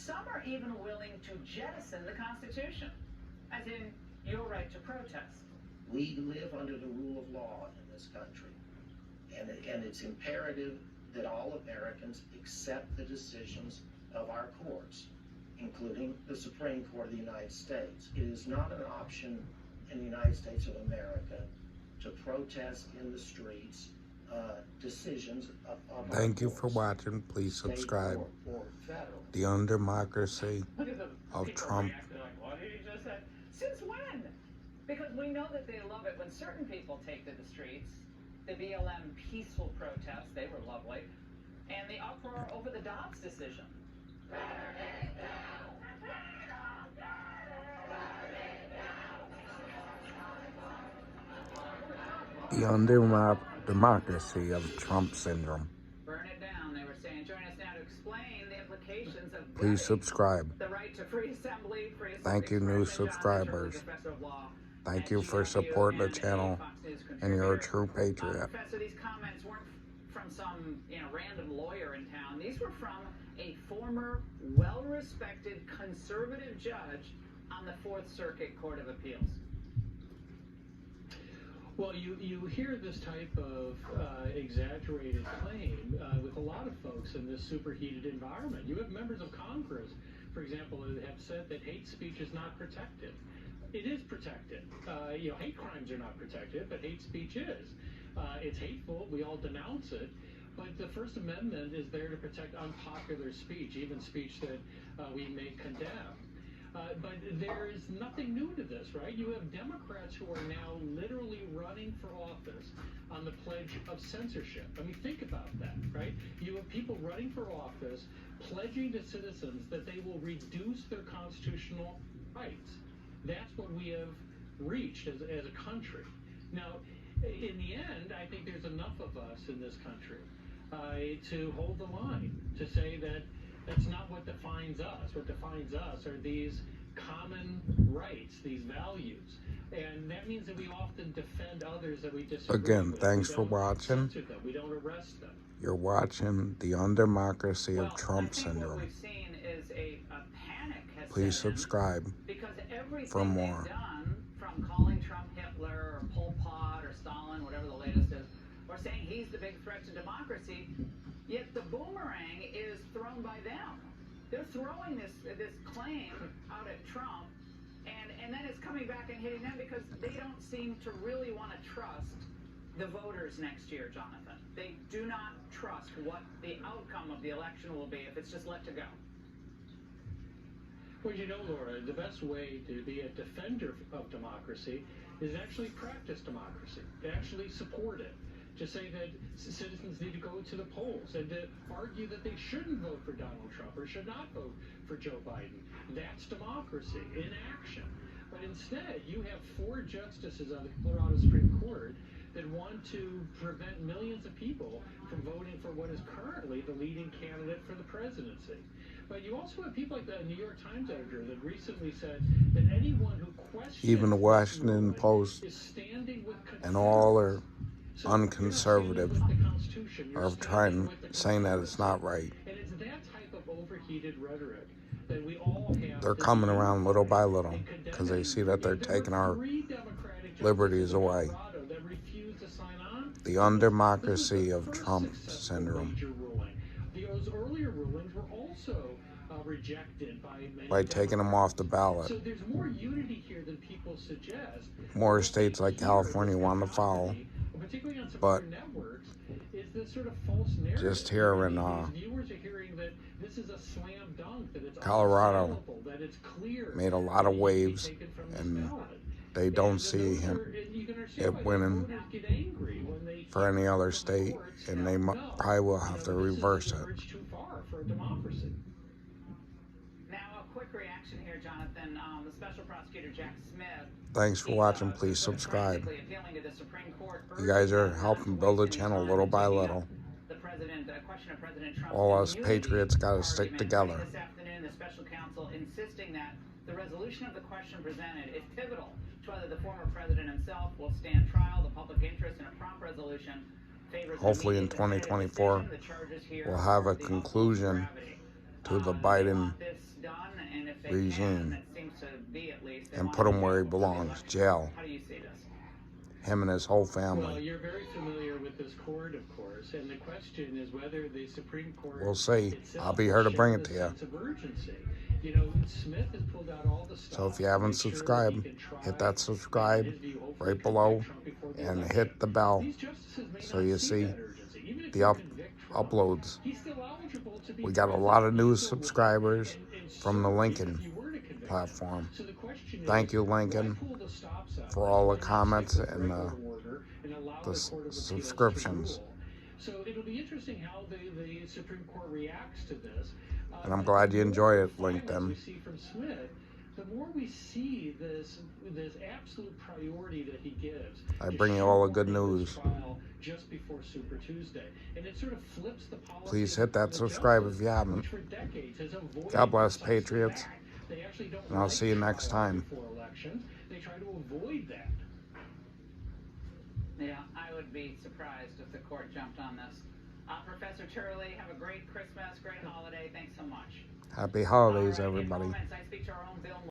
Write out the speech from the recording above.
Some are even willing to jettison the Constitution, as in your right to protest. We live under the rule of law in this country, and it's imperative that all Americans accept the decisions of our courts, including the Supreme Court of the United States. It is not an option in the United States of America to protest in the streets decisions of Thank you for watching. Please subscribe. The Undemocracy of Trump. Like, what did he just say? Since when? Because we know that they love it when certain people take to the streets. The BLM peaceful protests, they were lovely. And the uproar over the Dobbs decision. The Undemocracy of Trump syndrome. Burn it down, they were saying. Join us now to explain the implications of Please subscribe. the right to free assembly, Thank you, new subscribers. Thank you for supporting the channel, and you're a true patriot. Professor, these comments weren't from some random lawyer in town. These were from a former, well-respected conservative judge on the Fourth Circuit Court of Appeals. Well, you hear this type of exaggerated claim with a lot of folks in this superheated environment. You have members of Congress, for example, that have said that hate speech is not protected. It is protected. Hate crimes are not protected, but hate speech is. It's hateful. We all denounce it. But the First Amendment is there to protect unpopular speech, even speech that we may condemn. But there is nothing new to this, right? You have Democrats who are now literally running for office on the pledge of censorship. I mean, think about that, right? You have people running for office pledging to citizens that they will reduce their constitutional rights. That's what we have reached as a country. Now, in the end, I think there's enough of us in this country to hold the line, to say that that's not what defines us. What defines us are these common rights, these values. And that means that we often defend others that we disagree Again, with. thanks for watching. We don't arrest them. You're watching The Undemocracy of Trump syndrome. What we've seen is a panic has Please set in subscribe because everything for more. they've done, from calling Trump Hitler or Pol Pot or Stalin, whatever the latest is, or saying he's the big threat to democracy, yet the boomerang is thrown by them. They're throwing this claim out at Trump, and then it's coming back and hitting them because they don't seem to really want to trust the voters next year, Jonathan. They do not trust what the outcome of the election will be if it's just let to go. Well, Laura, the best way to be a defender of democracy is actually practice democracy, to actually support it. To say that citizens need to go to the polls and to argue that they shouldn't vote for Donald Trump or should not vote for Joe Biden. That's democracy in action. But instead, you have 4 justices on the Colorado Supreme Court that want to prevent millions of people from voting for what is currently the leading candidate for the presidency. But you also have people like the New York Times editor that recently said that anyone who questions Even the Washington Post is standing with and all are unconservative are saying that it's not right. And it's that type of overheated rhetoric that we all have. They're coming around little by little because they see that they're taking our liberties away. The Undemocracy of Trump syndrome. Those earlier rulings were also rejected by many by taking them off the ballot. So there's more unity here than people suggest. More states like California want to follow. Particularly on some But networks, is this sort of false narrative. Just here in viewers are hearing that this is a slam dunk, that it's Colorado that it's clear, made a lot of waves, and they don't see it winning for any other state, and they probably will have to reverse it. Too far for a democracy. Now, a quick reaction here, Jonathan. The special prosecutor Jack Smith. Thanks for watching. Please subscribe. Appealing to the Supreme Court. You guys are helping build the channel little by little. The question of President Trump's All us immunity patriots got to stick argument. together. This afternoon, the special counsel insisting that the resolution of the question presented is pivotal to whether the former president himself will stand trial. The public interest in a prompt resolution favors. Hopefully in 2024, we'll have a conclusion to the Biden if they regime can, it seems to be at least, and put him where he belongs, jail. How do you see this? Him and his whole Well, family. you're very familiar with this court, of course, and the question is whether the Supreme Court. We'll see. Itself I'll be here to bring it to you. sense of urgency. You know, Smith has pulled out all the So if stops you to haven't make sure that subscribed, he can try hit that subscribe and, in his view, hopefully right below convict Trump before the and election. hit the bell These justices may so not you see see that urgency. Even if the you convict Trump, uploads. he's still eligible to be We got a president. lot of new He still will. subscribers And from the certainly, Lincoln if you were to convict him. platform. So the question is, Thank you, why Lincoln, pull the stops out? for all Why the not comments stick with and regular order and allow the the Court of Appeals to subscriptions. rule? So it'll be interesting how the Supreme Court reacts to this. And I'm glad you enjoy it, Filings LinkedIn. we see from Smith, the more we see this absolute priority that he gives. I to bring you all the good shoehorning news. this trial just before Super Tuesday, and it sort of flips the policy. Please of hit that the subscribe justice, if you haven't. which for decades has avoided God bless, precise Patriots. that. They actually don't And I'll like see you next trials time. before elections. They try to avoid that. Yeah, I would be surprised if the court jumped on this. Professor Turley, have a great Christmas, great holiday. Thanks so much. Happy holidays, All right, in everybody. moments, I